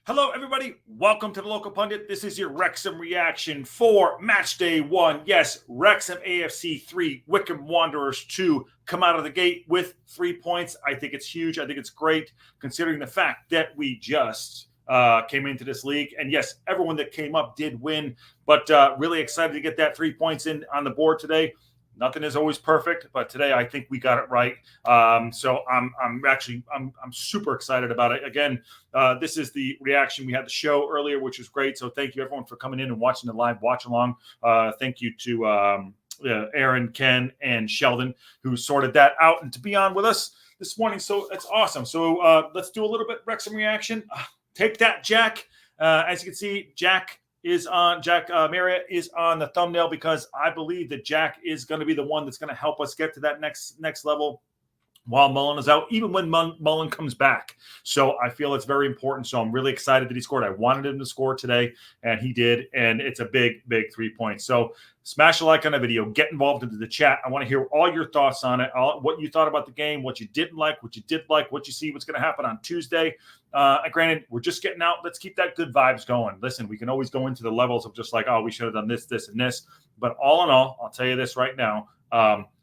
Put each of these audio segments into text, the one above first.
Hello, everybody. Welcome to the Local Pundit. This is your Wrexham reaction for match day 1. Yes, Wrexham AFC 3, Wycombe Wanderers 2 come out of the gate with 3 points. I think it's huge. I think it's great considering the fact that we just came into this league. And yes, everyone that came up did win, but really excited to get that 3 points in on the board today. Nothing is always perfect, but today I think we got it right. So I'm super excited about it. Again, this is the reaction. We had the show earlier, which was great. So thank you everyone for coming in and watching the live watch along. Thank you to Aaron, Ken, and Sheldon who sorted that out and to be on with us this morning. So it's awesome. So let's do a little bit Wrexham reaction. Take that, Jack. As you can see, Marriott is on the thumbnail because I believe that Jack is going to be the one that's going to help us get to that next level while Mullen is out, even when Mullen comes back. So I feel it's very important. So I'm really excited that he scored. I wanted him to score today, and he did. And it's a big 3 points. So smash a like on the video. Get involved into the chat. I want to hear all your thoughts on it, what you thought about the game, what you didn't like, what you did like, what you see, what's going to happen on Tuesday. Granted, we're just getting out. Let's keep that good vibes going. Listen, we can always go into the levels of just like, oh, we should have done this, this, and this. But all in all, I'll tell you this right now.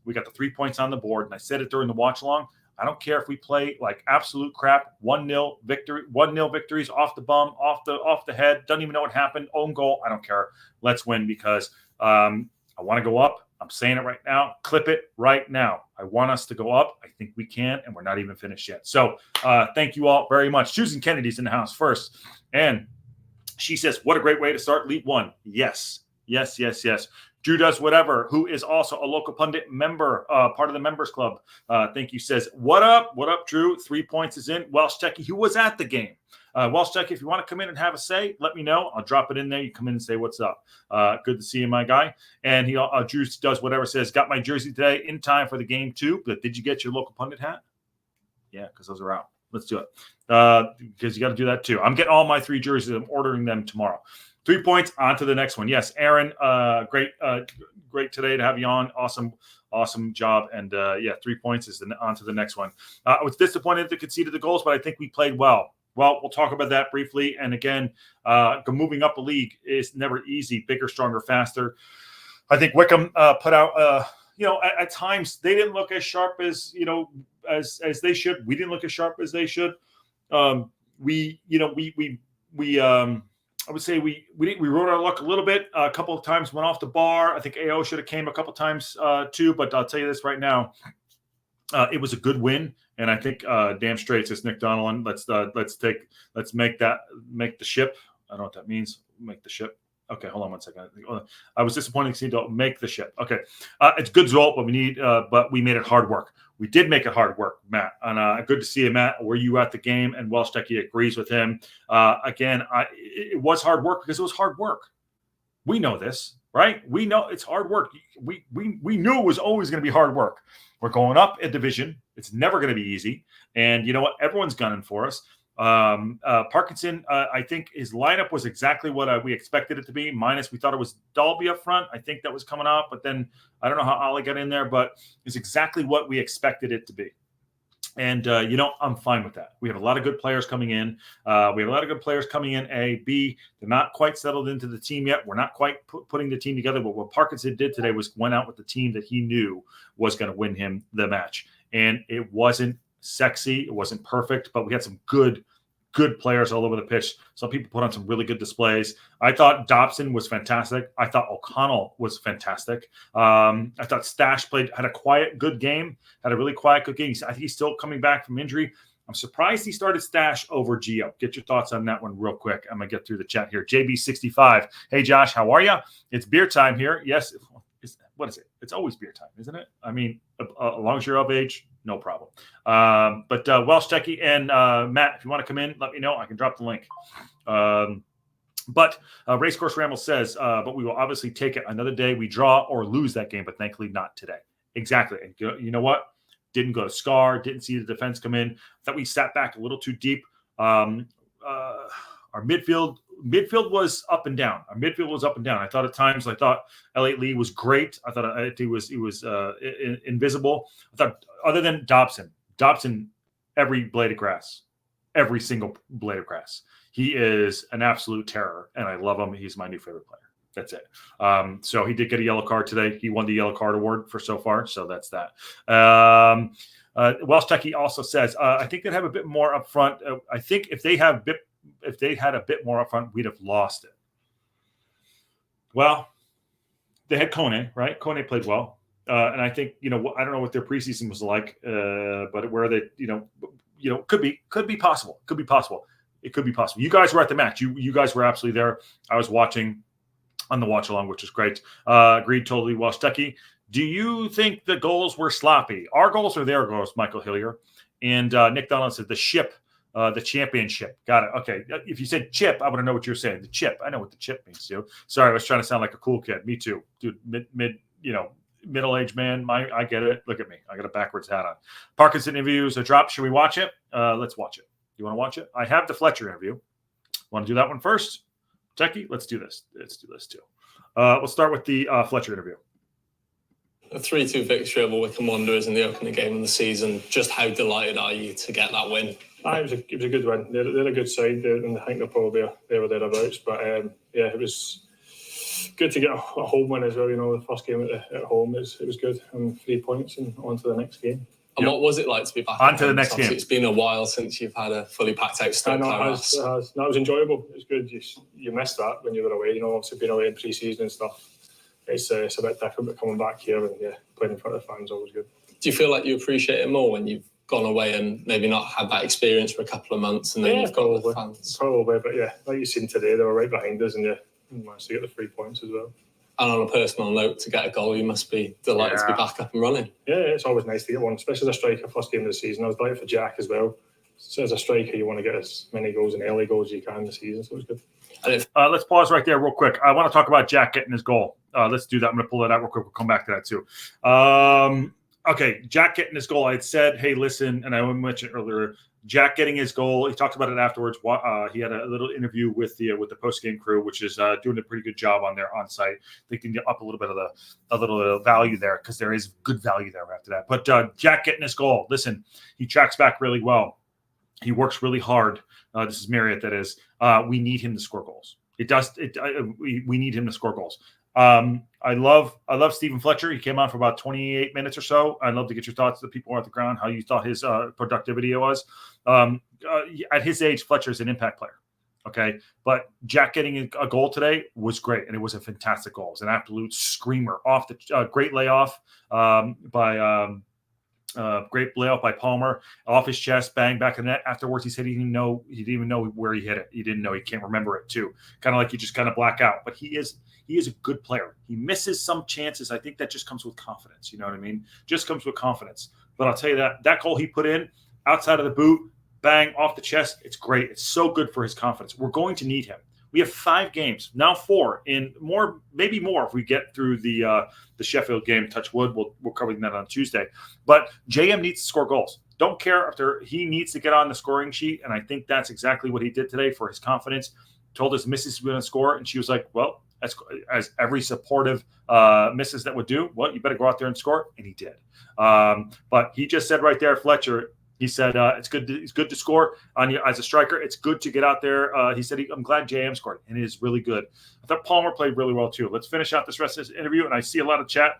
We got the 3 points on the board, and I said it during the watch along. I don't care if we play like absolute crap, 1-0 victory, 1-0 victories off the bum, off the head, doesn't even know what happened, own goal. I don't care. Let's win because I want to go up. I'm saying it right now. Clip it right now. I want us to go up. I think we can, and we're not even finished yet. So thank you all very much. Susan Kennedy's in the house first, and she says, "What a great way to start League One." Yes. Drew Does Whatever, who is also a Local Pundit member, part of the members club. Thank you, says, what up, Drew? 3 points is in. Welsh Techie, who was at the game. Welsh Techie, if you want to come in and have a say, let me know. I'll drop it in there. You come in and say what's up. Good to see you, my guy. And Drew Does Whatever says, got my jersey today in time for the game too. But did you get your Local Pundit hat? Yeah, because those are out. Let's do it. Because you got to do that too. I'm getting all my 3 jerseys. I'm ordering them tomorrow. 3 points, on to the next one. Yes, Aaron, great today to have you on. Awesome job. And 3 points is on to the next one. I was disappointed to concede the goals, but I think we played well. Well, we'll talk about that briefly. And again, moving up a league is never easy. Bigger, stronger, faster. I think Wycombe put out, at times they didn't look as sharp as, as they should. We didn't look as sharp as they should. I would say we rode our luck a little bit. A couple of times went off the bar. I think AO should have came a couple of times too. But I'll tell you this right now, it was a good win, and I think damn straight, says Nick Donnellan. Let's make the ship. I don't know what that means. Make the ship. Okay, hold on 1 second. I was disappointed to see don't make the ship. Okay, it's a good result, but we made it hard work. We did make it hard work, Matt. And good to see you, Matt. Were you at the game? And Welsh Techie agrees with him. It was hard work because it was hard work. We know this, right? We know it's hard work. We knew it was always going to be hard work. We're going up a division. It's never going to be easy. And you know what? Everyone's gunning for us. Parkinson, I think his lineup was exactly what we expected it to be, minus we thought it was Dalby up front. I think that was coming out, but then I don't know how Ollie got in there, but it's exactly what we expected it to be. And, I'm fine with that. We have a lot of good players coming in. A, B, they're not quite settled into the team yet. We're not quite putting the team together. But what Parkinson did today was went out with the team that he knew was going to win him the match. And it wasn't sexy. It wasn't perfect, but we had some good players all over the pitch. Some people put on some really good displays. I thought Dobson was fantastic. I thought O'Connell was fantastic. I thought Stash had a good game. I think he's still coming back from injury. I'm surprised he started Stash over Gio. Get your thoughts on that one real quick. I'm going to get through the chat here. JB65. Hey, Josh, how are you? It's beer time here. Yes. What is it? It's always beer time, isn't it? I mean, as long as you're of age, no problem. But Welsh Techie and Matt, if you want to come in, let me know. I can drop the link. But Racecourse Ramble says, but we will obviously take it another day. We draw or lose that game, but thankfully not today. Exactly. And you know what? Didn't go to Scar. Didn't see the defense come in. Thought we sat back a little too deep. Our midfield was up and down. I thought at times, Elliot Lee was great. I thought he was invisible. I thought other than Dobson, every blade of grass. every single blade of grass. He is an absolute terror, and I love him. He's my new favorite player. That's it. So he did get a yellow card today. He won the yellow card award for so far. So that's that. Welsh Techie also says, I think they'd have a bit more up front. I think if they had a bit more up front, we'd have lost it. Well, they had Kone, right? Kone played well. And I think, I don't know what their preseason was like, but where they, could be possible. Could be possible. It could be possible. You guys were at the match. You guys were absolutely there. I was watching on the watch along, which is great. Agreed totally. Welsh Techie. Do you think the goals were sloppy? Our goals or their goals, Michael Hillier? And Nick Donald said the ship, the championship. Got it. Okay. If you said chip, I want to know what you're saying. The chip. I know what the chip means too. Sorry, I was trying to sound like a cool kid. Me too. Dude, middle-aged man. I get it. Look at me. I got a backwards hat on. Parkinson interviews a drop. Should we watch it? Let's watch it. You want to watch it? I have the Fletcher interview. Want to do that one first? Techie, let's do this. Let's do this too. We'll start with the Fletcher interview. A 3-2 victory over Wycombe Wanderers in the opening game of the season. Just how delighted are you to get that win? It was a good win. They're a good side, and I think they're probably there or thereabouts. But it was good to get a home win as well. The first game at home, it was good. And 3 points and on to the next game. And what was it like to be back? On to the next game. It's been a while since you've had a fully packed out STōK Cae Ras. It was enjoyable. It was good. You missed that when you were away. Obviously being away in pre-season and stuff. It's a bit different, but coming back here and playing in front of the fans is always good. Do you feel like you appreciate it more when you've gone away and maybe not had that experience for a couple of months and then you've got the fans? Probably, but like you've seen today, they were right behind us and managed to get the 3 points as well. And on a personal note, to get a goal, you must be delighted to be back up and running. Yeah, it's always nice to get one, especially as a striker, first game of the season. I was delighted for Jack as well. So as a striker, you want to get as many goals and early goals as you can in the season, so it was good. Let's pause right there real quick. I want to talk about Jack getting his goal. Let's do that. I'm going to pull that out real quick. We'll come back to that too. Okay, Jack getting his goal. I had said, hey, listen, and I mentioned earlier, Jack getting his goal. He talked about it afterwards. He had a little interview with the post-game crew, which is doing a pretty good job on their on-site. They can get up a little bit of value there because there is good value there after that. But Jack getting his goal. Listen, he tracks back really well. He works really hard. This is Marriott, that is. We need him to score goals. We need him to score goals. I love Stephen Fletcher. He came on for about 28 minutes or so. I'd love to get your thoughts, the people on the ground, how you thought his productivity was. At his age, Fletcher is an impact player. Okay. But Jack getting a goal today was great. And it was a fantastic goal. It was an absolute screamer off the great layoff great layoff by Palmer, off his chest, bang, back in the net. Afterwards, he said he didn't even know where he hit it. He didn't know. He can't remember it too. Kind of like you just kind of black out. But he is a good player. He misses some chances. I think that just comes with confidence. You know what I mean? Just comes with confidence. But I'll tell you that goal he put in outside of the boot, bang, off the chest, it's great. It's so good for his confidence. We're going to need him. We have 5 games, now 4, and more, maybe more if we get through the Sheffield game. Touch wood, we'll cover that on Tuesday. But JM needs to score goals. Don't care if he needs to get on the scoring sheet, and I think that's exactly what he did today for his confidence. Told his missus was going to score, and she was like, well, as every supportive missus that would do, well, you better go out there and score, and he did. But he just said right there, Fletcher, he said it's good to score on you as a striker. It's good to get out there. He said, I'm glad JM scored, and it is really good. I thought Palmer played really well too. Let's finish out this rest of this interview, and I see a lot of chat.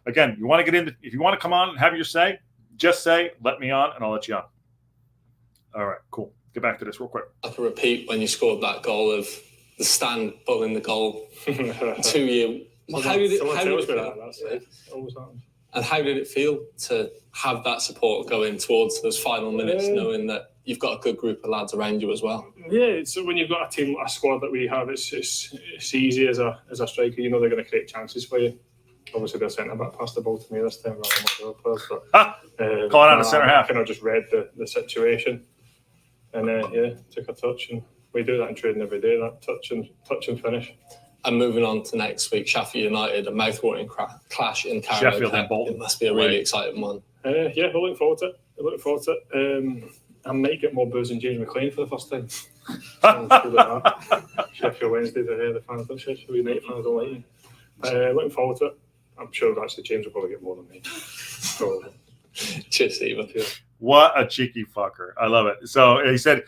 Again, you want to get into, if you want to come on and have your say, just say, let me on, and I'll let you on. All right, cool. Get back to this real quick. I can repeat when you scored that goal of the stand pulling the goal to you. How did it feel to have that support going towards those final minutes, knowing that you've got a good group of lads around you as well? Yeah, so when you've got a team, a squad that we have, it's easy as a striker. They're going to create chances for you. Obviously, they're centre back passed the ball to me this time rather than my players. But calling out a centre half. I kind of just read the situation, and took a touch, and we do that in training every day. That touch and finish. And moving on to next week, Sheffield United, a mouth-watering clash in Sheffield and Bolton. It must be a really exciting one. We're looking forward to it. I might get more booze than James McLean for the first time. Sheffield Wednesday, the fans, Sheffield United fans don't like me. Looking forward to it. I'm sure actually James will probably get more than me. Cheers, Stephen. What a cheeky fucker. I love it. So he said,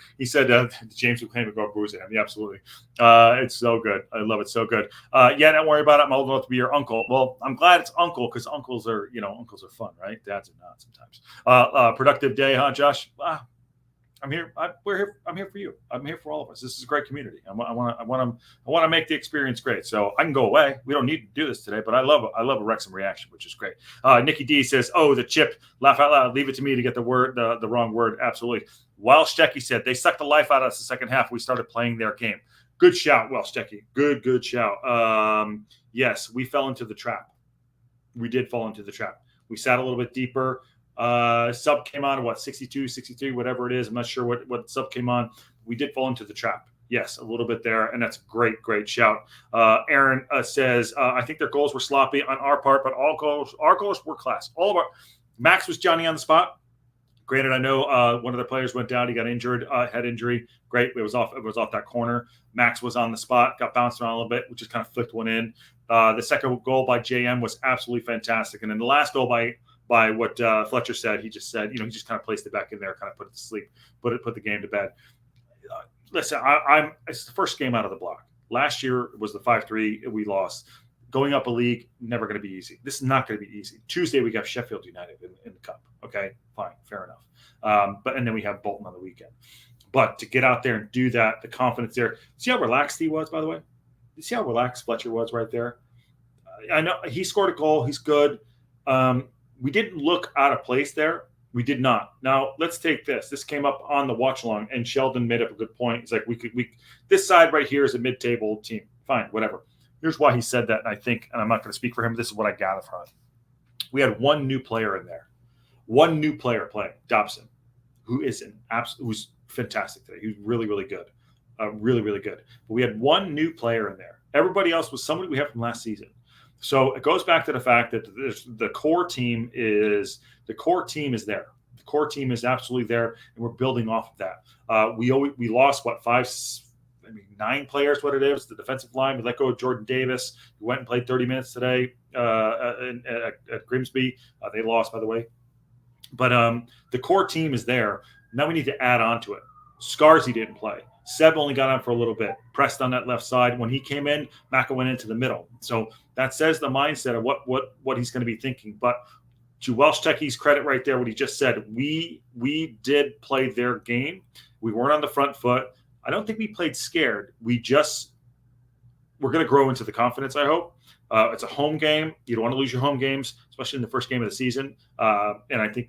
James would claim to go bruising him. Yeah, absolutely. It's so good. I love it. So good. Yeah, don't worry about it. I'm old enough to be your uncle. Well, I'm glad it's uncle because uncles are fun, right? Dads are not sometimes. Productive day, huh, Josh? I'm here. I'm here for you. I'm here for all of us. This is a great community. I want to make the experience great. So I can go away. We don't need to do this today, but I love a Wrexham reaction, which is great. Nikki D says, "Oh, the chip. Laugh out loud. Leave it to me to get the wrong word." Absolutely. Welsh Stecky said they sucked the life out of us the second half. We started playing their game. Good shout, Welsh Stecky. Good shout. Yes, we fell into the trap. We did fall into the trap. We sat a little bit deeper. Sub came on at 62, 63, whatever it is. I'm not sure what sub came on. We did fall into the trap. Yes, a little bit there, and that's a great shout. Aaron says, I think their goals were sloppy on our part, but our goals were class. All of our Max was Johnny on the spot. Granted, I know one of the players went down. He got injured, head injury. Great. It was off that corner. Max was on the spot, got bounced around a little bit, which just kind of flicked one in. The second goal by JM was absolutely fantastic. And then the last goal by what Fletcher said, he just said, he just kind of placed it back in there, kind of put it to sleep, put the game to bed. Listen, it's the first game out of the block. Last year was the 5-3 we lost. Going up a league, never going to be easy. This is not going to be easy. Tuesday, we got Sheffield United in the cup. Okay, fine, fair enough. And then we have Bolton on the weekend. But to get out there and do that, the confidence there. See how relaxed he was, by the way? You see how relaxed Fletcher was right there? I know he scored a goal. He's good. We didn't look out of place there. We did not. Now, let's take this. This came up on the watch along, and Sheldon made up a good point. He's like, this side right here is a mid-table team. Fine, whatever. Here's why he said that, and I think, and I'm not going to speak for him, this is what I gather from it. We had one new player in there. One new player playing, Dobson, who's fantastic today. He was really, really good. Really good. But we had one new player in there. Everybody else was somebody we had from last season. So it goes back to the fact that the core team is there. The core team is absolutely there, and we're building off of that. We lost 9 players. What it is, the defensive line. We let go of Jordan Davis, who went and played 30 minutes today at Grimsby. They lost, by the way. But the core team is there. Now we need to add on to it. Scarzy didn't play. Seb only got on for a little bit, pressed on that left side. When he came in, Maka went into the middle. So that says the mindset of what he's going to be thinking. But to Welsh Techie's credit right there, what he just said, we did play their game. We weren't on the front foot. I don't think we played scared. We're going to grow into the confidence, I hope. It's a home game. You don't want to lose your home games, especially in the first game of the season. And I think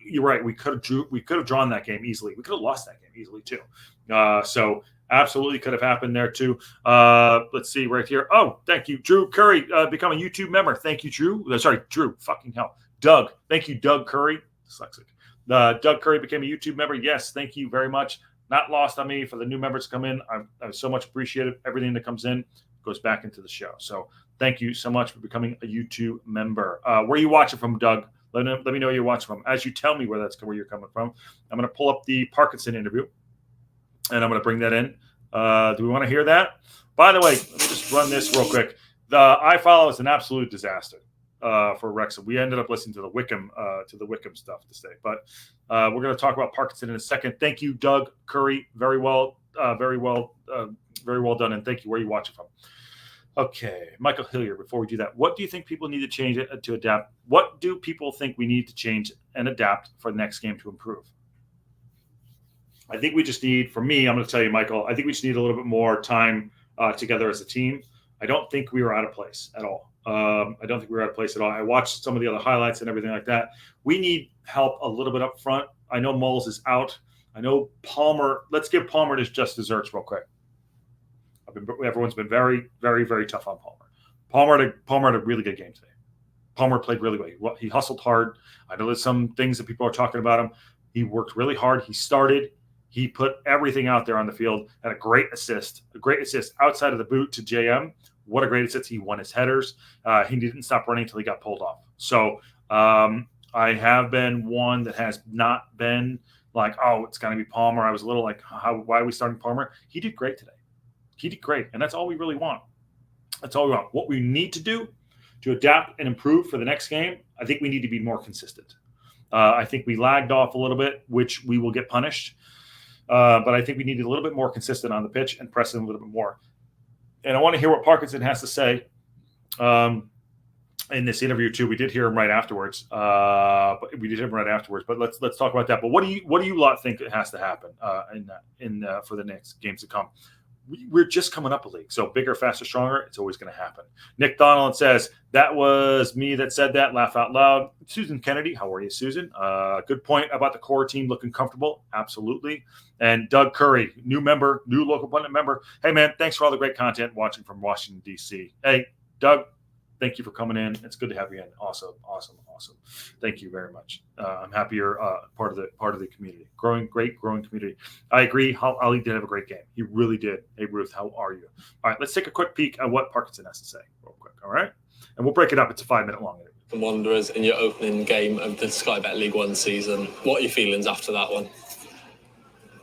you're right. We could have drawn that game easily. We could have lost that game easily too. So absolutely could have happened there too. Let's see right here. Oh, thank you, Drew Curry, become a YouTube member. Thank you, Drew. Sorry, Drew. Fucking hell, Doug. Thank you, Doug Curry. Dyslexic. Doug Curry became a YouTube member. Yes, thank you very much. Not lost on me for the new members to come in. I so much appreciated everything that comes in goes back into the show. So thank you so much for becoming a YouTube member. Where are you watching from, Doug? Let me know where you're watching from. As you tell me where you're coming from, I'm going to pull up the Parkinson interview, and I'm going to bring that in. Do we want to hear that? By the way, let me just run this real quick. The iFollow is an absolute disaster for Wrexham. We ended up listening to the Wycombe stuff today, but we're going to talk about Parkinson in a second. Thank you, Doug Curry. Very well done, and thank you. Where are you watching from? Okay, Michael Hillier, before we do that, what do you think people need to change it to adapt? What do people think we need to change and adapt for the next game to improve? I think we just need, for me, I'm going to tell you, Michael, I think we just need a little bit more time together as a team. I don't think we were out of place at all. I watched some of the other highlights and everything like that. We need help a little bit up front. I know Moles is out. I know Palmer. Let's give Palmer his just desserts real quick. Everyone's been very, very, very tough on Palmer. Palmer had a really good game today. Palmer played really well. He hustled hard. I know there's some things that people are talking about him. He worked really hard. He started. He put everything out there on the field. Had a great assist outside of the boot to JM. What a great assist. He won his headers. He didn't stop running until he got pulled off. So I have been one that has not been like, oh, it's going to be Palmer. I was a little like, why are we starting Palmer? He did great today. He did great, and that's all we really want. That's all we want. What we need to do to adapt and improve for the next game, I think we need to be more consistent. I think we lagged off a little bit, which we will get punished. But I think we needed a little bit more consistent on the pitch and pressing a little bit more. And I want to hear what Parkinson has to say in this interview too. We did hear him right afterwards. But let's talk about that. But what do you lot think has to happen for the next games to come? We're just coming up a league, so bigger, faster, stronger. It's always going to happen. Nick Donald says that was me that said that. Laugh out loud. Susan Kennedy, how are you, Susan? Good point about the core team looking comfortable. Absolutely. And Doug Curry, new local pundit member. Hey man, thanks for all the great content watching from Washington D.C. Hey, Doug. Thank you for coming in. It's good to have you in. Awesome. Thank you very much. I'm happy you're part of the community. Growing community. I agree. Ali did have a great game. He really did. Hey Ruth, how are you? All right, let's take a quick peek at what Parkinson has to say, real quick. All right, and we'll break it up. It's a 5-minute long interview. The Wanderers in your opening game of the Sky Bet League One season. What are your feelings after that one?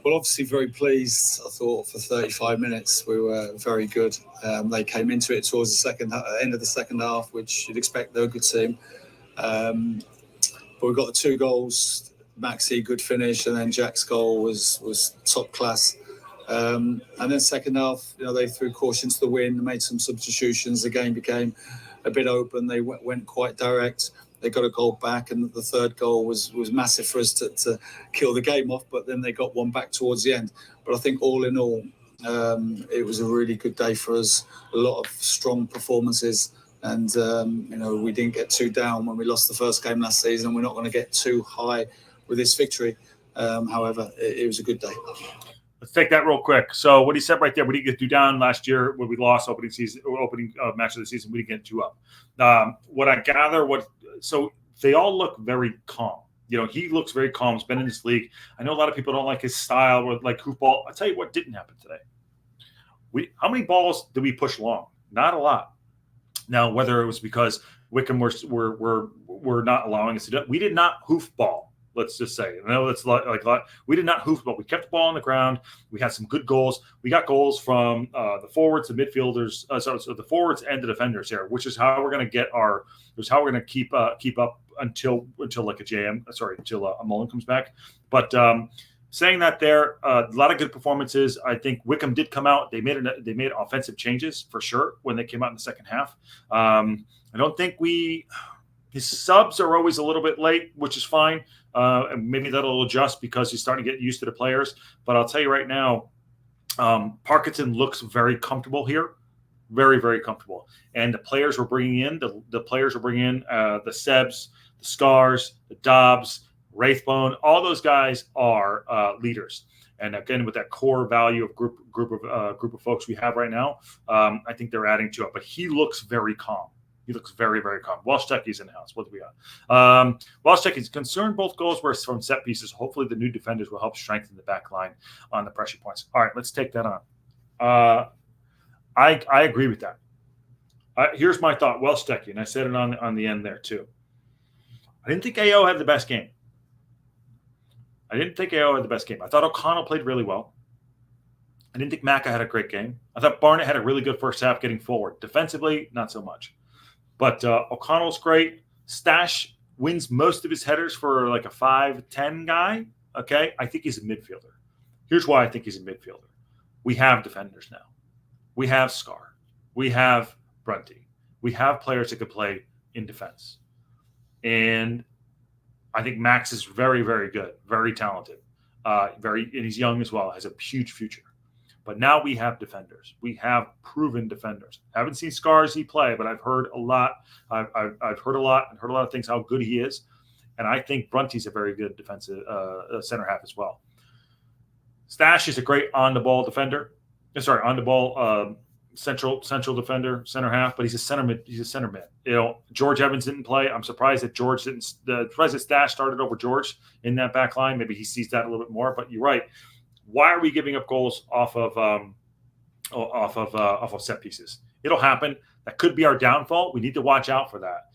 Well, obviously very pleased. I thought for 35 minutes we were very good. They came into it towards the end of the second half, which you'd expect they're a good team. But we got the 2 goals. Maxi, good finish, and then Jack's goal was top class. And then second half, they threw caution to the wind, made some substitutions. The game became a bit open. They went quite direct. They got a goal back, and the third goal was massive for us to kill the game off, but then they got one back towards the end. But I think all in all, it was a really good day for us. A lot of strong performances, and we didn't get too down when we lost the first game last season. We're not going to get too high with this victory. However, it was a good day. Let's take that real quick. So what he said right there, we didn't get too down last year when we lost opening match of the season. We didn't get too up. What I gather, so they all look very calm. He looks very calm. He's been in this league. I know a lot of people don't like his style or like hoofball. I'll tell you what didn't happen today. How many balls did we push long? Not a lot. Now, whether it was because Wycombe were not allowing us to do it, we did not hoofball. Let's just say, I know that's like we did not hoof, but we kept the ball on the ground. We had some good goals. We got goals from the forwards, the midfielders, so the forwards and the defenders here, which is how we're going to keep up until like until a Mullen comes back. But saying that, there a lot of good performances. I think Wycombe did come out. They made offensive changes for sure when they came out in the second half. I don't think his subs are always a little bit late, which is fine. And maybe that'll adjust because he's starting to get used to the players. But I'll tell you right now, Parkinson looks very comfortable here, very, very comfortable. And the players we're bringing in, the Sebs, the Scars, the Dobbs, Wraithbone, all those guys are leaders. And again, with that core value of group of folks we have right now, I think they're adding to it. But he looks very calm. He looks very, very calm. Welsh Techie's in the house. What do we got? Welsh Techie's concerned both goals were from set pieces. Hopefully the new defenders will help strengthen the back line on the pressure points. All right, let's take that on. I agree with that. Here's my thought. Welsh Techie, and I said it on the end there too. I didn't think AO had the best game. I thought O'Connell played really well. I didn't think Macca had a great game. I thought Barnett had a really good first half getting forward. Defensively, not so much. But O'Connell's great. Stash wins most of his headers for like a 5'10" guy. Okay, I think he's a midfielder. Here's why I think he's a midfielder. We have defenders now. We have Scar. We have Brunty. We have players that could play in defense. And I think Max is very, very good, very talented. And he's young as well, has a huge future. But now we have defenders. We have proven defenders. Haven't seen Scars play, but I've heard a lot. I've heard a lot and heard a lot of things how good he is. And I think Brunty's a very good defensive center half as well. Stash is a great on-the-ball defender. Central defender, center half, but he's a center mid. He's a center mid. George Evans didn't play. I'm surprised that surprised that Stash started over George in that back line. Maybe he sees that a little bit more. But you're right. Why are we giving up goals off of set pieces? It'll happen. That could be our downfall. We need to watch out for that.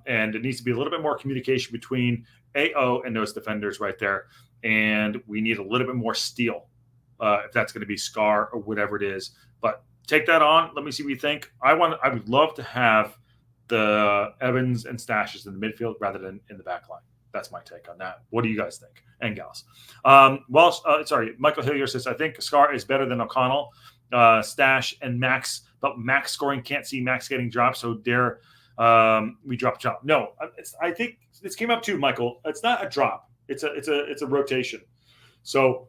And it needs to be a little bit more communication between AO and those defenders right there. And we need a little bit more steel, if that's going to be Scar or whatever it is. But take that on. Let me see what you think. I would love to have the Evans and Stashes in the midfield rather than in the back line. That's my take on that. What do you guys think? And gals. Michael Hillier says, I think Scar is better than O'Connell, Stash, and Max, but Max scoring can't see Max getting dropped, so dare we drop. No, I think this came up too, Michael. It's not a drop. It's a rotation. So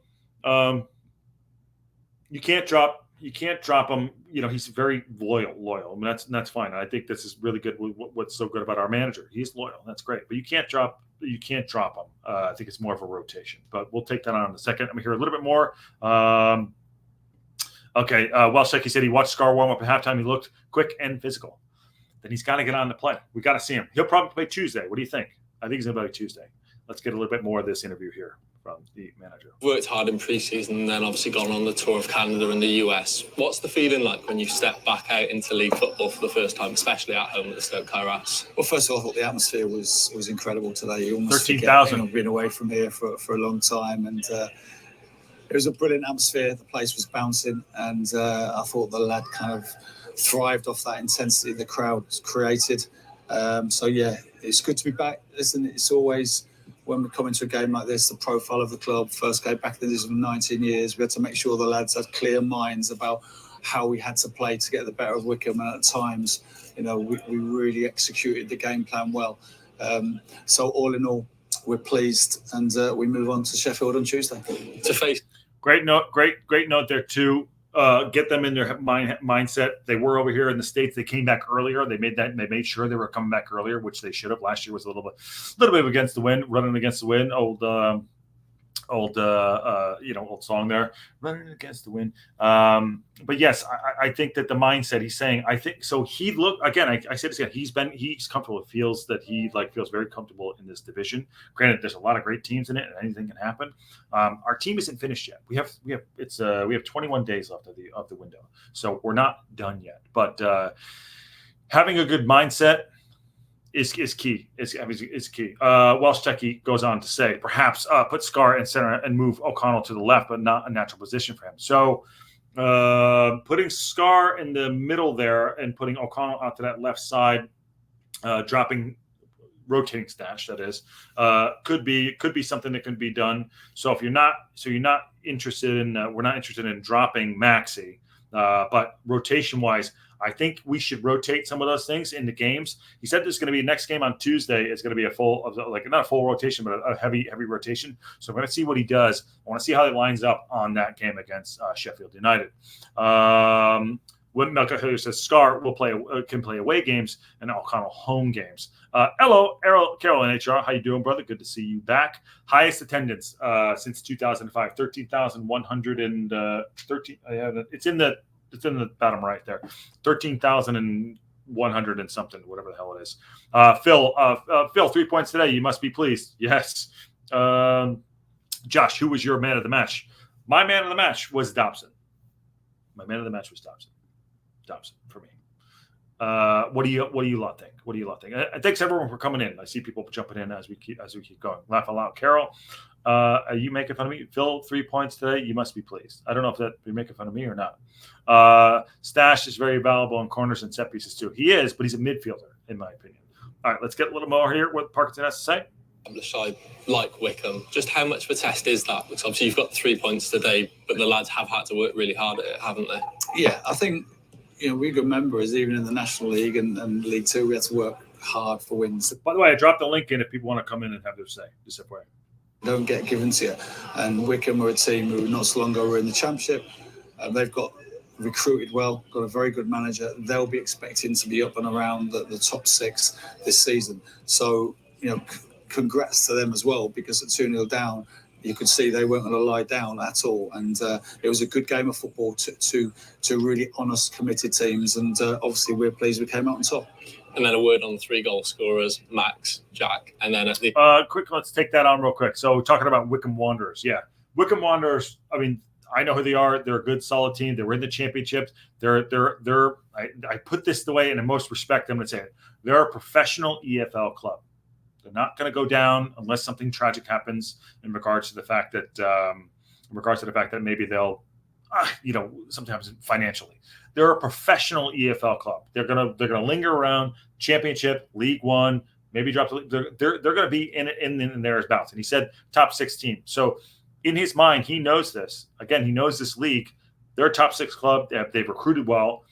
you can't drop him. He's very loyal. I mean, that's fine. I think this is really good. What's so good about our manager? He's loyal. That's great. But you can't drop him. I think it's more of a rotation. But we'll take that on in a second. I'm gonna hear a little bit more. Okay. Welshek, said he watched Scar warm up at halftime. He looked quick and physical. Then he's got to get on the play. We got to see him. He'll probably play Tuesday. What do you think? I think he's gonna play Tuesday. Let's get a little bit more of this interview here from the manager. Worked hard in pre-season and then obviously gone on the tour of Canada and the US. What's the feeling like when you step back out into league football for the first time, especially at home at the STōK Cae Ras? Well, first of all, I thought the atmosphere was incredible today. You almost 13,000. been away from here for a long time, and it was a brilliant atmosphere. The place was bouncing, and I thought the lad kind of thrived off that intensity the crowd created. So yeah, it's good to be back. Listen, it's always, when we come into a game like this, the profile of the club, first game back in the 19 years, we had to make sure the lads had clear minds about how we had to play to get the better of Wycombe. And at times, we really executed the game plan well. So all in all, we're pleased, and we move on to Sheffield on Tuesday. To face. Great note there too. Get them in their mindset. They were over here in the States. They came back earlier. They made sure they were coming back earlier, which they should have. Last year was a little bit against the wind, running against the wind. Old song there, running against the wind. But yes, I think that the mindset he's saying, I think so. He looked again. I said this again. He's comfortable. It feels that he feels very comfortable in this division. Granted, there's a lot of great teams in it, and anything can happen. Our team isn't finished yet. We have 21 days left of the window, so we're not done yet. But having a good mindset is key. Is key. Welsh Techie goes on to say, perhaps put Scar in center and move O'Connell to the left, but not a natural position for him. So putting Scar in the middle there and putting O'Connell out to that left side, rotating Stash, that is, could be something that can be done. So if you're not interested in, we're not interested in dropping Maxi, but rotation wise, I think we should rotate some of those things in the games. He said there's going to be next game on Tuesday. It's going to be not a full rotation, but a heavy rotation. So I'm going to see what he does. I want to see how he lines up on that game against Sheffield United. When Melka Hillier says Scar can play away games and O'Connell home games. Hello, Carol in HR. How you doing, brother? Good to see you back. Highest attendance since 2005, 13,113. It's in the bottom right there, 13,100 and something, whatever the hell it is. Phil, 3 points today. You must be pleased. Yes. Josh, who was your man of the match? My man of the match was Dobson. Dobson for me. What do you lot think? Thanks everyone for coming in. I see people jumping in as we keep going. Laugh a lot, Carol. Are you making fun of me? Phil, 3 points today. You must be pleased. I don't know if you're making fun of me or not. Stash is very valuable in corners and set pieces too. He is, but he's a midfielder, in my opinion. All right, let's get a little more here. What Parkinson has to say. I like Wycombe. Just how much of a test is that? Because obviously you've got 3 points today, but the lads have had to work really hard at it, haven't they? Yeah, I think we got members even in the National League and League Two. We had to work hard for wins. By the way, I dropped the link in if people want to come in and have their say. Just FYI. Don't get given to you. And Wycombe are a team who not so long ago were in the Championship. They've got recruited well, got a very good manager. They'll be expecting to be up and around the top six this season. So, congrats to them as well, because at 2-0 down, you could see they weren't going to lie down at all. And it was a good game of football to really honest, committed teams. And obviously we're pleased we came out on top. And then a word on the 3 goal scorers, Max, Jack, and then at the let's take that on real quick. So talking about Wycombe Wanderers, yeah, Wycombe Wanderers. I mean, I know who they are. They're a good, solid team. They were in the championship. I put this the way in the most respect. I'm going to say it. They're a professional EFL club. They're not going to go down unless something tragic happens in regards to the fact that maybe they'll, sometimes financially. They're a professional EFL club. They're gonna linger around Championship, League One, maybe drop. They're going to be in there as bouts. And he said top 6 team. So in his mind, he knows this. Again, he knows this league. They're a top 6 club. They've recruited well.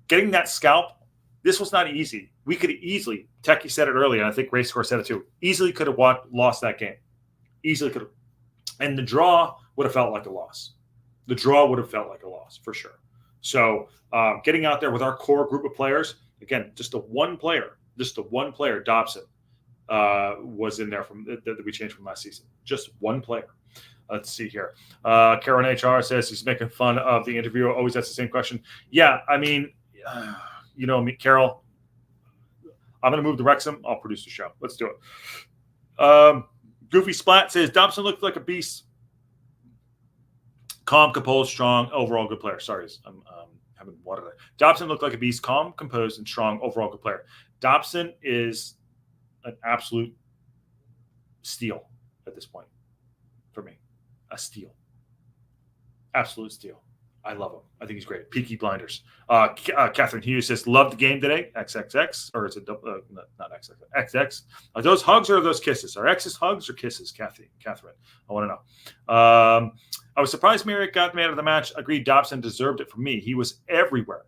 Getting that scalp, this was not easy. We could easily, Techie said it earlier, and I think Race Score said it too, easily could have lost that game. Easily could have. And the draw would have felt like a loss. The draw would have felt like a loss for sure. So getting out there with our core group of players, again, just the one player, Dobson, was in there that we changed from last season. Just one player. Let's see here. Karen HR says he's making fun of the interviewer. Always asks the same question. Yeah, I mean, you know me, Carol. I'm going to move to Wrexham. I'll produce the show. Let's do it. Goofy Splat says Dobson looked like a beast. Calm, composed, strong, overall good player. Sorry, I'm having water there. Dobson looked like a beast. Calm, composed, and strong, overall good player. Dobson is an absolute steal at this point for me. A steal. Absolute steal. I love him. I think he's great. Peaky Blinders. Catherine Hughes says, love the game today. XXX. Or is it not XXX? XX. Are those hugs or are those kisses? Are X's hugs or kisses, Catherine? I want to know. I was surprised Marriott got man of the match. Agreed, Dobson deserved it for me. He was everywhere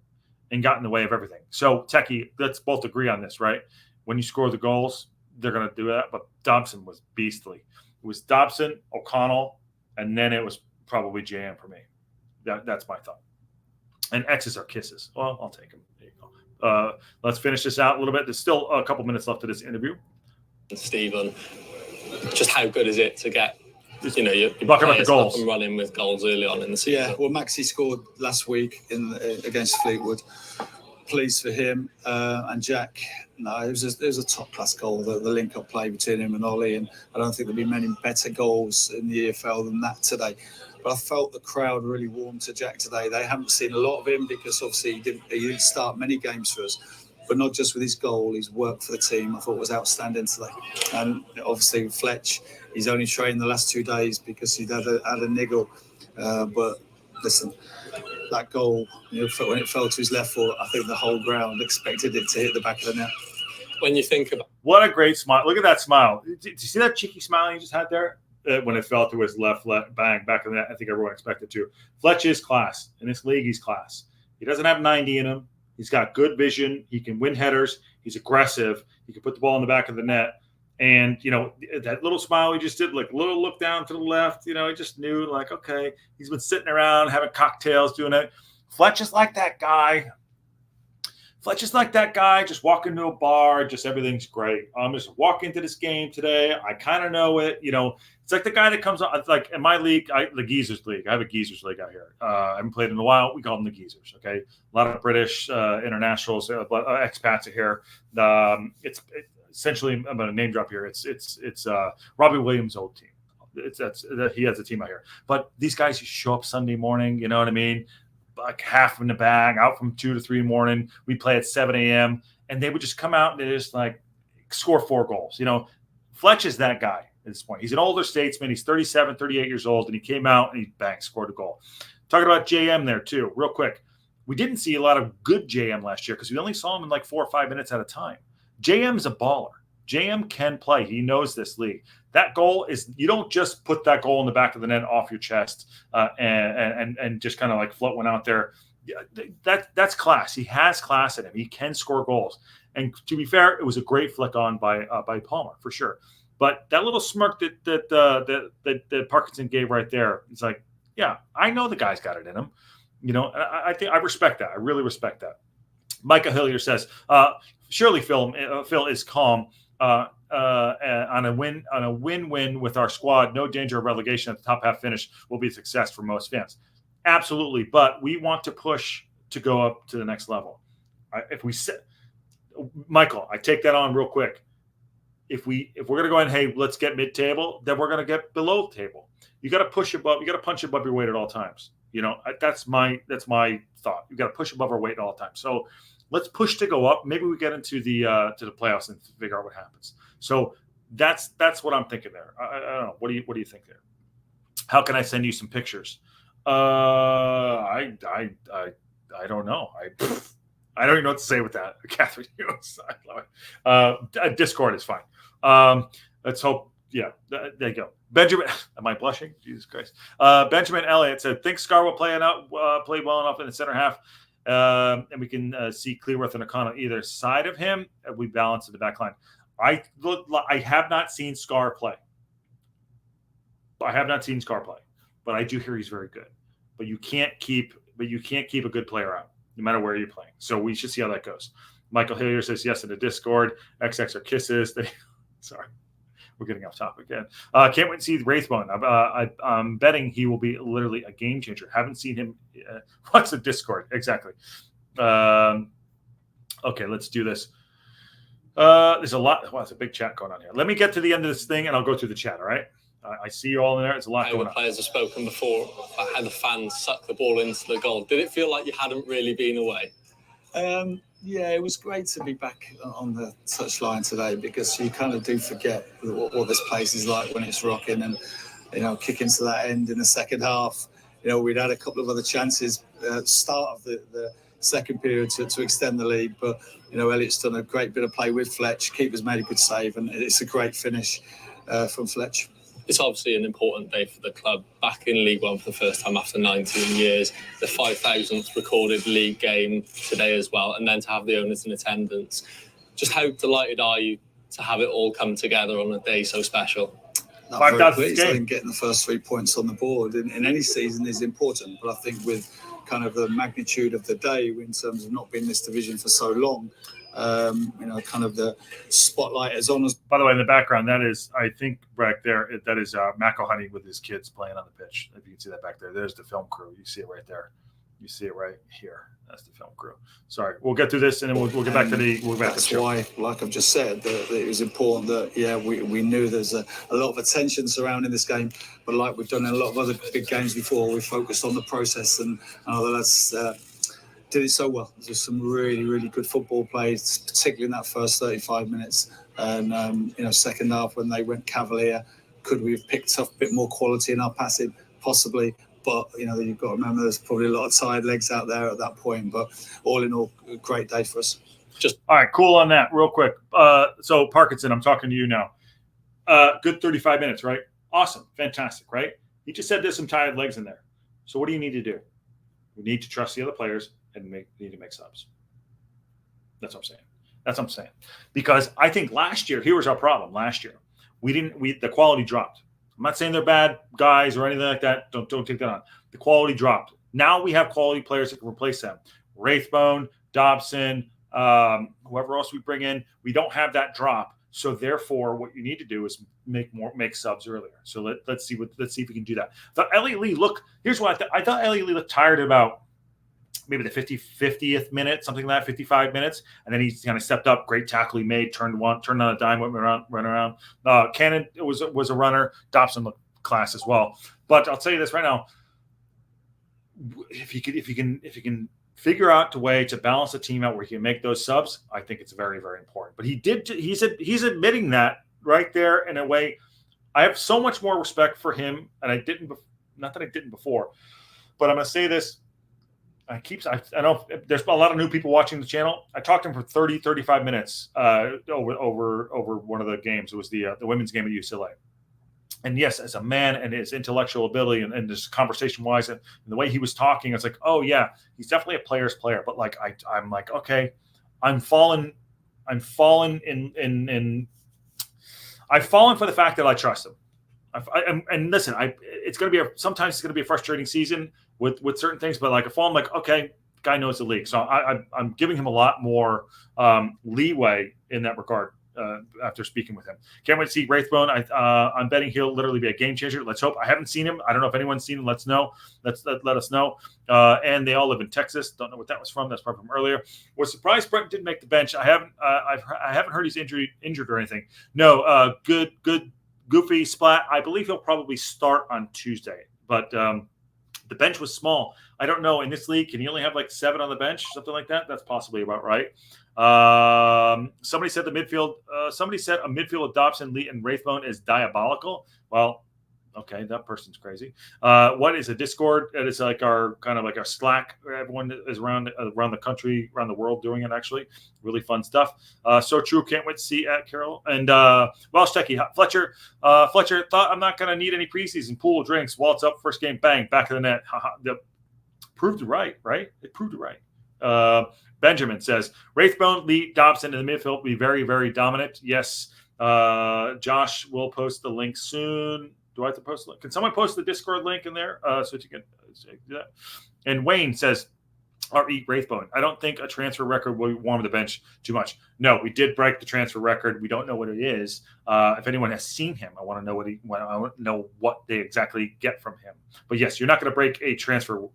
and got in the way of everything. So, Techie, let's both agree on this, right? When you score the goals, they're going to do that. But Dobson was beastly. It was Dobson, O'Connell, and then it was probably JM for me. That's my thought. And X's are kisses. Well, I'll take them. There you go. Let's finish this out a little bit. There's still a couple minutes left of this interview. Stephen, just how good is it to get, you know, your players up and running with goals early on in the season? Yeah, well, Maxi scored last week against Fleetwood. Pleased for him. And Jack, no, it was a top-class goal, the link-up play between him and Ollie, and I don't think there'll be many better goals in the EFL than that today. But I felt the crowd really warmed to Jack today. They haven't seen a lot of him because obviously he didn't start many games for us, but not just with his goal, his work for the team I thought was outstanding today. And obviously Fletch, he's only trained the last 2 days because he'd had a niggle. But listen, that goal, you know, when it fell to his left foot, I think the whole ground expected it to hit the back of the net. When you think about what a great smile. Look at that smile. Did you see that cheeky smile he just had there? When it fell to his left, bang, back in that, I think everyone expected to. Fletch is class. In this league, he's class. He doesn't have 90 in him. He's got good vision. He can win headers. He's aggressive. He can put the ball in the back of the net. And, you know, that little smile he just did, like a little look down to the left, you know, he just knew, like, okay, he's been sitting around having cocktails, doing it. Fletch is like that guy. Just walk into a bar, just everything's great. I'm just walking into this game today. I kind of know it. You know, it's like the guy that comes on, like in my league, the Geezers League. I have a Geezers League out here. I haven't played in a while. We call them the Geezers, okay? A lot of British internationals, expats are here. It's essentially, I'm going to name drop here. It's Robbie Williams' old team. He has a team out here. But these guys show up Sunday morning, you know what I mean? Like half in the bag, out from 2 to 3 in the morning. We play at 7 a.m. And they would just come out and they just like score 4 goals. You know, Fletch is that guy at this point. He's an older statesman. He's 37, 38 years old. And he came out and he scored a goal. Talking about JM there too, real quick. We didn't see a lot of good JM last year because we only saw him in like 4 or 5 minutes at a time. JM's a baller. JM can play. He knows this league. That goal is, you don't just put that goal in the back of the net off your chest and just kind of like float one out there. That's class. He has class in him. He can score goals. And to be fair, it was a great flick on by Palmer for sure. But that little smirk that Parkinson gave right there, it's like, yeah, I know the guy's got it in him. You know, I think I respect that. I really respect that. Micah Hillier says, surely Phil is calm. On a win-win with our squad, no danger of relegation at the top half finish will be a success for most fans. Absolutely, but we want to push to go up to the next level. Michael, I take that on real quick. If we're going to go ahead and, hey, let's get mid-table, then we're going to get below the table. You got to push above. You got to punch above your weight at all times. You know, that's my thought. You got to push above our weight at all times. So let's push to go up. Maybe we get into the playoffs and figure out what happens. So that's what I'm thinking there. I don't know. What do you think there? How can I send you some pictures? I don't know. I don't even know what to say with that. Catherine Hughes. I love it. Discord is fine. Let's hope. Yeah, there you go. Benjamin, am I blushing? Jesus Christ. Benjamin Elliott said, think Scar will play well enough in the center half, and we can see Cleworth and O'Connell either side of him, and we balance in the back line. I have not seen Scar play. But I do hear he's very good. But you can't keep a good player out, no matter where you're playing. So we should see how that goes. Michael Hillier says yes in the Discord. XX are kisses. Sorry. We're getting off topic again. Can't wait to see Wraithbone. I'm betting he will be literally a game changer. Haven't seen him. What's the Discord? Exactly. Okay, let's do this. There's a lot. Wow, it's a big chat going on here. Let me get to the end of this thing, and I'll go through the chat, all right? I see you all in there. It's a lot going on. Players have spoken before about how the fans suck the ball into the goal. Did it feel like you hadn't really been away? Yeah, it was great to be back on the touchline today because you kind of do forget what this place is like when it's rocking and, kicking to that end in the second half. We'd had a couple of other chances at the start of the second period to extend the lead, but, Elliott's done a great bit of play with Fletcher. Keeper's made a good save, and it's a great finish from Fletcher. It's obviously an important day for the club, back in League One for the first time after 19 years, the 5,000th recorded league game today as well, and then to have the owners in attendance. Just how delighted are you to have it all come together on a day so special? I'm very pleased. I think getting the first 3 points on the board in any season is important, but I think with kind of the magnitude of the day in terms of not being in this division for so long, kind of the spotlight is on us. By the way, in the background, that is, I think, back there, that is McElhenney with his kids playing on the pitch. If you can see that back there, there's the film crew. You see it right there. You see it right here. That's the film crew. Sorry, we'll get through this, and then we'll get back to the. That's why, like I've just said, that it was important that we knew there's a lot of attention surrounding this game, but like we've done in a lot of other big games before, we focused on the process, and the lads did it so well. There's some really, really good football plays, particularly in that first 35 minutes. And, second half when they went cavalier, could we have picked up a bit more quality in our passing? Possibly. But, you've got to remember there's probably a lot of tired legs out there at that point. But all in all, a great day for us. All right, cool on that. Real quick. So, Parkinson, I'm talking to you now. Good 35 minutes, right? Awesome. Fantastic, right? You just said there's some tired legs in there. So what do you need to do? We need to trust the other players and need to make subs. That's what I'm saying. Because I think last year, here was our problem. Last year, the quality dropped. I'm not saying they're bad guys or anything like that. Don't take that on. The quality dropped. Now we have quality players that can replace them. Wraithbone, Dobson, whoever else we bring in. We don't have that drop. So therefore, what you need to do is make subs earlier. So let's see if we can do that. The Elliot Lee here's what I thought Elliot Lee looked tired about maybe the 50th minute, something like that, 55 minutes. And then he kind of stepped up, great tackle he made, turned on a dime, went around, run around. Cannon was a runner. Dobson looked class as well. But I'll tell you this right now. If you can figure out a way to balance the team out where he can make those subs, I think it's very, very important. But he's admitting that right there in a way. I have so much more respect for him, and not that I didn't before, but I'm going to say this. I know there's a lot of new people watching the channel. I talked to him for 35 minutes over one of the games. It was the women's game at UCLA. And yes, as a man and his intellectual ability and just conversation-wise and the way he was talking, it's like, oh yeah, he's definitely a player's player. But like I'm like, okay, I've fallen for the fact that I trust him. And listen, sometimes it's gonna be a frustrating season with certain things, but like if I'm like, okay, guy knows the league, so I'm giving him a lot more leeway in that regard after speaking with him. Can't wait to see Wraithbone. I'm betting he'll literally be a game changer. Let's hope. I haven't seen him. I don't know if anyone's seen him. Let us know. And they all live in Texas. Don't know what that was from. That's probably from earlier. Was surprised Brent didn't make the bench. I haven't heard he's injured or anything. No. Good. Goofy Splat. I believe he'll probably start on Tuesday, but the bench was small. I don't know. In this league, can you only have like 7 on the bench? Something like that? That's possibly about right. Somebody said a midfield with Dobson, Lee, and Wraithbone is diabolical. Well, Okay, that person's crazy. What is a Discord? It is like our kind of like our Slack. Everyone is around the country, around the world doing it. Actually, really fun stuff. So true. Can't wait to see at Carol and Welsh Techie Fletcher. Fletcher thought I'm not going to need any preseason. Pool drinks. Waltz up. First game. Bang. Back of the net. Proved it right. Right. It proved it right. Benjamin says Wraithbone, Lee, Dobson in the midfield will be very, very dominant. Yes. Josh will post the link soon. Do I have to post the link? Can someone post the Discord link in there so you can do that? And Wayne says, R.E. Wraithbone. I don't think a transfer record will warm the bench too much. No, we did break the transfer record. We don't know what it is. If anyone has seen him, I want to know what they exactly get from him. But yes, you're not going to break a transfer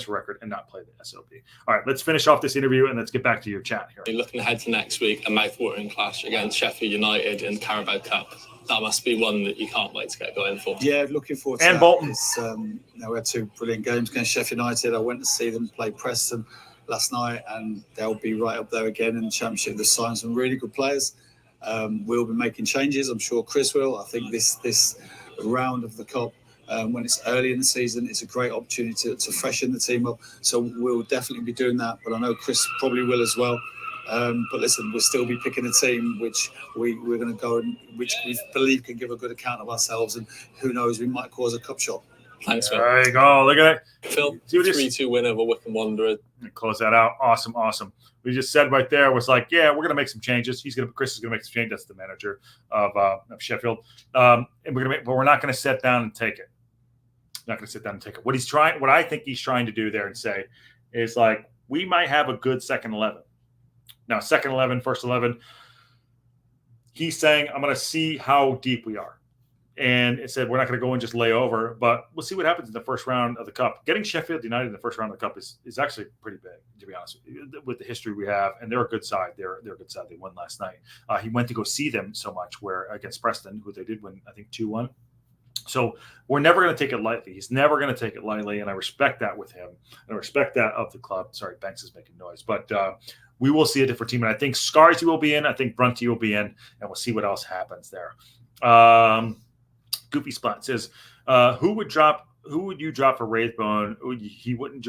record and not play the SOP. All right, let's finish off this interview and let's get back to your chat here. Looking ahead to next week, a mouth-watering clash against Sheffield United in the Carabao Cup. That must be one that you can't wait to get going for. Yeah, looking forward to and that. Bolton. We had 2 brilliant games against Sheffield United. I went to see them play Preston last night, and they'll be right up there again in the Championship. They've signed some really good players. We'll be making changes. I'm sure Chris will. I think this round of the Cup, when it's early in the season, it's a great opportunity to freshen the team up. So we'll definitely be doing that. But I know Chris probably will as well. But listen, we'll still be picking a team which we're going to go and which we believe can give a good account of ourselves. And who knows, we might cause a cup shot. Thanks, Phil. There you go. Look at it. Phil, 3-2 win over Wycombe Wanderers. Close that out. Awesome. We just said right there was like, yeah, we're going to make some changes. Chris is going to make some changes. That's the manager of Sheffield. And but we're not going to sit down and take it. Not going to sit down and take it. What I think he's trying to do there and say is like, we might have a good second 11. Now, second 11, first 11, he's saying, I'm going to see how deep we are. And it said, we're not going to go and just lay over, but we'll see what happens in the first round of the Cup. Getting Sheffield United in the first round of the Cup is actually pretty big, to be honest with the history we have. And they're a good side. They're a good side. They won last night. He went to go see them so much where against Preston, who they did win, I think, 2-1. So we're never going to take it lightly. He's never going to take it lightly, and I respect that with him. And I respect that of the club. Sorry, Banks is making noise. But we will see a different team. And I think Scarsy will be in. I think Brunty will be in. And we'll see what else happens there. Goofy Splat says, who would you drop for Wraithbone? He wouldn't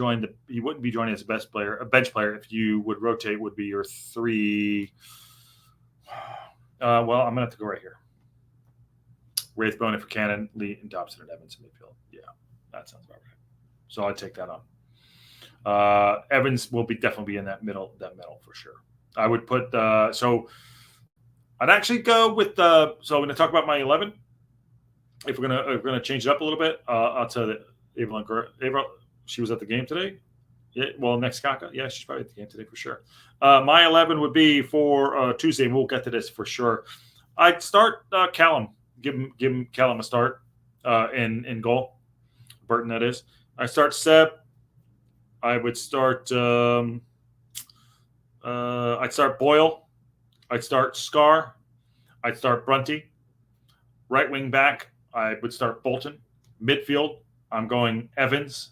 be joining as a bench player. If you would rotate, would be your 3. Well, I'm gonna have to go right here. Wraithbone for Cannon, Lee, and Dobson and Evans in midfield. Yeah, that sounds about right. So I'd take that on. Evans will definitely be in that middle for sure. I would put so I'd actually go with so I'm going to talk about my 11. If we're gonna change it up a little bit, I'll tell you that Ava, she was at the game today. Yeah, well, next Kaka, yeah, she's probably at the game today for sure. My 11 would be for Tuesday. We'll get to this for sure. I'd start Callum. Give him Callum a start in goal. Burton, that is. I start Seb. I would start. I'd start Boyle. I'd start Scar. I'd start Brunty. Right wing back, I would start Bolton. Midfield, I'm going Evans.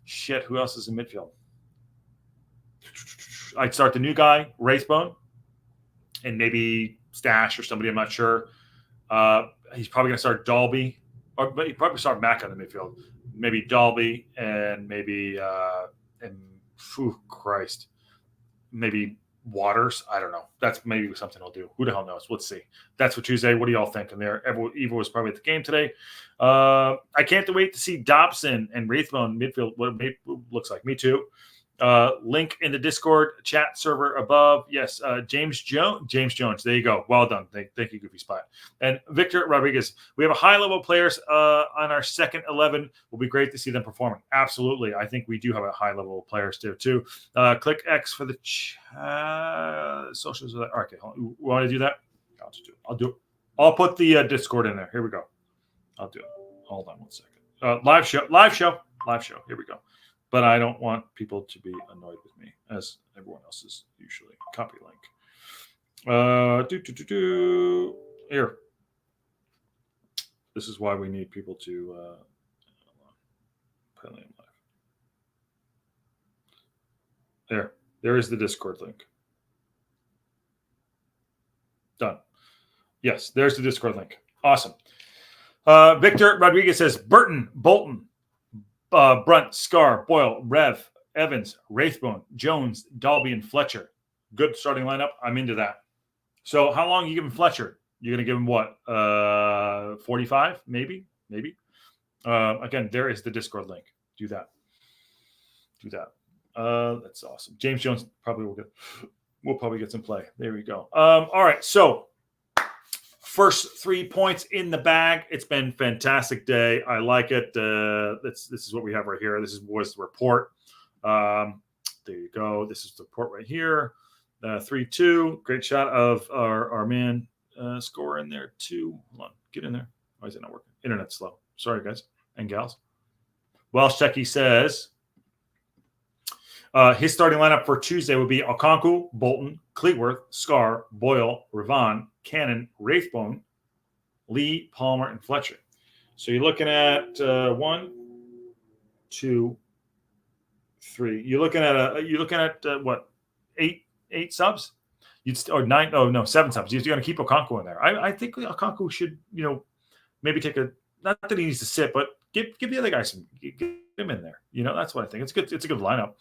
Shit, who else is in midfield? I'd start the new guy, Wraithbone, and maybe Stash or somebody, I'm not sure. He's probably going to start Dalby, but he'd probably start Mack on the midfield. Maybe Dalby and maybe maybe Waters. I don't know. That's maybe something I'll do. Who the hell knows? Let's see. That's for Tuesday. What do y'all think in there? Eva was probably at the game today. I can't wait to see Dobson and Wraithbone midfield. What it looks like. Me too. Link in the Discord chat server above. Yes, James Jones. There you go. Well done. Thank you, Goofy Spot. And Victor Rodriguez. We have a high-level players on our second 11. Will be great to see them performing. Absolutely. I think we do have a high-level players there too. Click X for the socials. Okay, you want to do that? I'll do it. I'll put the Discord in there. Here we go. I'll do it. Hold on one second. Live show. Here we go. But I don't want people to be annoyed with me, as everyone else is usually. Copy link. Here. This is why we need people to play live. There is the Discord link. Done. Yes, there's the Discord link. Awesome. Victor Rodriguez says Burton, Bolton, Brunt, Scar, Boyle, Rev, Evans, Wraithbone, Jones, Dalby, and Fletcher. Good starting lineup. I'm into that. So how long are you giving Fletcher? You're going to give him what? 45? Maybe. Again, there is the Discord link. Do that. That's awesome. James Jones we'll probably get some play. There we go. All right. So first 3 points in the bag. It's been a fantastic day. I like it. This is what we have right here. This was the report. There you go. This is the report right here. 3-2. Great shot of our man score in there too. Hold on. Get in there. Why is it not working? Internet's slow. Sorry, guys and gals. Welsh Techie says his starting lineup for Tuesday would be Okonkwo, Bolton, Cleworth, Scar, Boyle, Revan, Cannon, Wraithbone, Lee, Palmer, and Fletcher. So you're looking at 1, 2, 3. You're looking at what? Eight subs? Seven subs. You're going to keep Okonkwo in there. I think Okonkwo should, maybe take not that he needs to sit, but give the other guy some. Get him in there. That's what I think. It's good. It's a good lineup.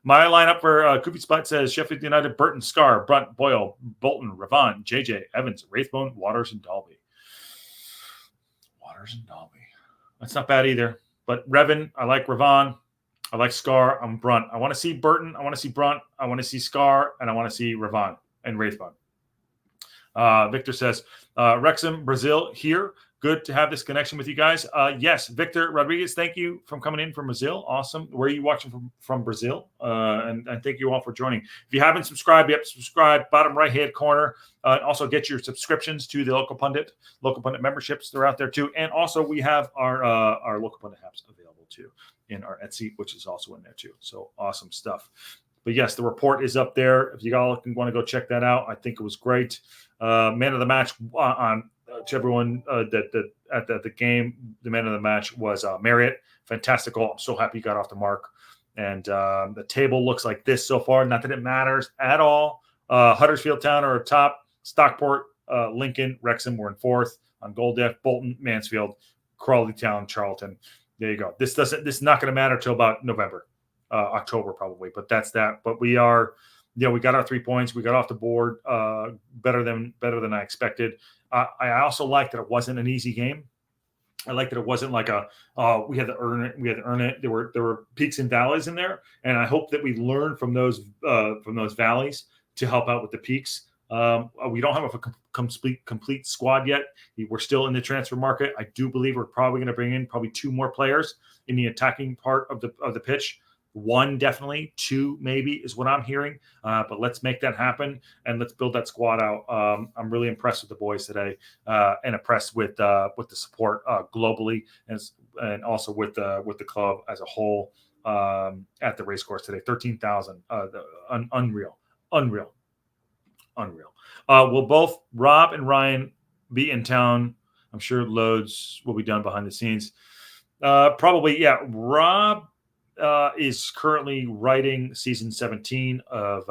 My lineup for Koopy Spot says Sheffield United, Burton, Scar, Brunt, Boyle, Bolton, Revan, JJ, Evans, Wraithbone, Waters, and Dalby. That's not bad either. But Revan, I like Revan. I like Scar. I'm Brunt. I want to see Burton. I want to see Brunt. I want to see Scar. And I want to see Revan and Wraithbone. Victor says, Wrexham, Brazil here. Good to have this connection with you guys. Yes, Victor Rodriguez, thank you for coming in from Brazil. Awesome. Where are you watching from Brazil? And thank you all for joining. If you haven't subscribed yet, subscribe. Bottom right-hand corner. Also get your subscriptions to the Local Pundit memberships. They're out there too. And also we have our Local Pundit apps available too in our Etsy, which is also in there too. So awesome stuff. But yes, the report is up there. If you all want to go check that out, I think it was great. Man of the match to everyone that at the game, the man of the match was Marriott. Fantastic goal. I'm so happy he got off the mark. And the table looks like this so far. Not that it matters at all. Huddersfield Town are top. Stockport, Lincoln, Wrexham were in fourth. On goal diff, Bolton, Mansfield, Crawley Town, Charlton. There you go. This is not going to matter till about November, October probably. But that's that. But we are. We got our 3 points. We got off the board better than I expected. I also like that it wasn't an easy game. I like that it wasn't like we had to earn it. We had to earn it. There were peaks and valleys in there, and I hope that we learn from those valleys to help out with the peaks. We don't have a complete squad yet. We're still in the transfer market. I do believe we're probably going to bring in 2 more players in the attacking part of the pitch. 1 definitely, 2 maybe is what I'm hearing. But let's make that happen and let's build that squad out. I'm really impressed with the boys today and impressed with the support globally and also with the club as a whole at the race course today. 13,000, unreal. Will both Rob and Ryan be in town? I'm sure loads will be done behind the scenes. Probably, yeah. Rob is currently writing season 17 of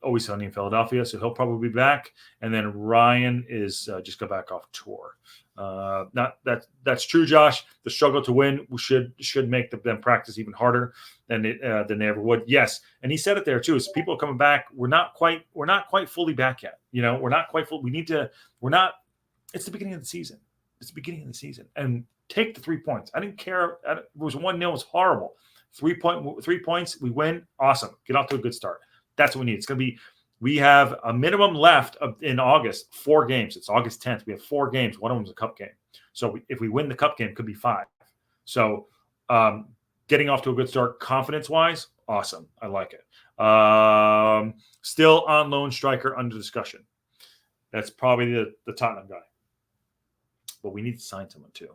Always Sunny in Philadelphia, so he'll probably be back. And then Ryan is just got back off tour. That's true, Josh. The struggle to win should make them practice even harder than they ever would. Yes, and he said it there too. As people are coming back, we're not quite fully back yet. We're not quite full. We're not. It's the beginning of the season. And take the 3 points. I didn't care. It was 1-0. It was horrible. 3 points. We win. Awesome. Get off to a good start. That's what we need. It's going to be. We have a minimum left in August. 4 games. It's August 10th. We have 4 games. One of them is a cup game. So if we win the cup game, it could be 5. So getting off to a good start, confidence-wise, awesome. I like it. Still on loan striker under discussion. That's probably the Tottenham guy. But we need to sign someone too.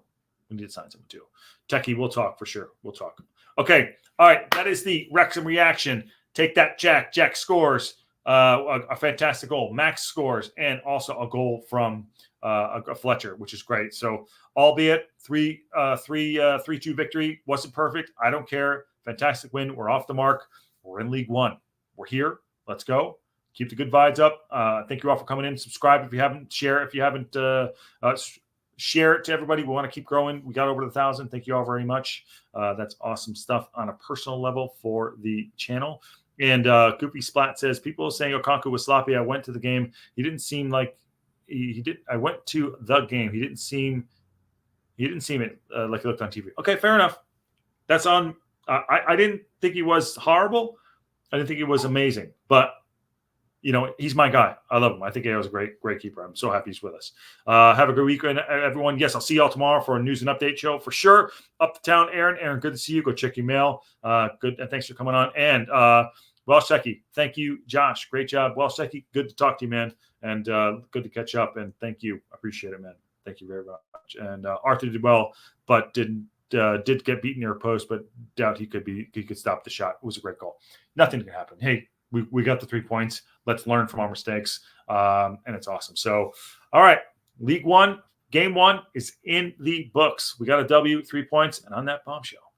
Techie, we'll talk for sure. We'll talk. Okay. All right. That is the Wrexham reaction. Take that, Jack. Jack scores a fantastic goal. Max scores and also a goal from a Fletcher, which is great. So, albeit 3-2 victory wasn't perfect. I don't care. Fantastic win. We're off the mark. We're in League One. We're here. Let's go. Keep the good vibes up. Thank you all for coming in. Subscribe if you haven't. Share if you haven't. Share it to everybody. We want to keep growing. We got over 1,000. Thank you all very much. That's awesome stuff on a personal level for the channel. And Goofy Splat says, people are saying Okonkwo was sloppy. I went to the game. He didn't seem like he did. I went to the game. He didn't seem it like he looked on TV. Okay, fair enough. That's on. I didn't think he was horrible. I didn't think he was amazing. But he's my guy. I love him. I think AO's a great keeper. I'm so happy he's with us. Have a good weekend, everyone. Yes, I'll see y'all tomorrow for a news and update show for sure. Up to town, Aaron. Aaron, good to see you. Go check your mail. Good. And thanks for coming on. And Welsh-Shecky, thank you, Josh. Great job. Welsh-Shecky, good to talk to you, man. And good to catch up. And thank you. Appreciate it, man. Thank you very much. And Arthur did well, but did get beaten near a post, but doubt he could stop the shot. It was a great goal. Nothing can happen. Hey, we got the 3 points. Let's learn from our mistakes. And it's awesome. So, all right. League One, Game 1 is in the books. We got a W, 3 points. And on that bombshell,